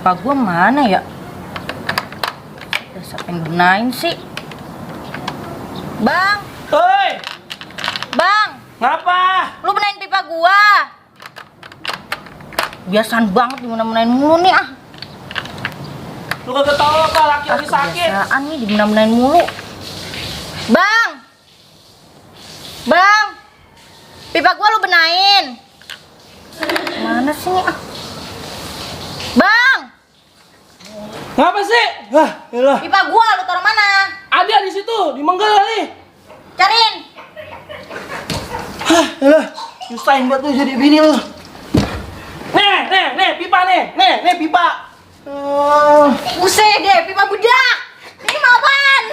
pipa gua mana ya? Udah siapa yang benain sih? Bang! Hei! Bang! Ngapa? Lu benain pipa gua? Biasaan banget dimena-menain mulu nih ah. Lu kagak tahu apa laki lagi sakit? Kebiasaan nih dimena-menain mulu. Bang! Bang! Pipa gua lu benain. Mana sih nih ah? Bang! Ngapa sih? Wah, yalah. Pipa gua lu taruh mana? Ada di situ, di Menggal kali. Cariin. Hah, yalah. Nyusahin buat lu jadi bini lu. Nih, pipa nih. Nih pipa. Buset deh, pipa budak. Ini mau apaan?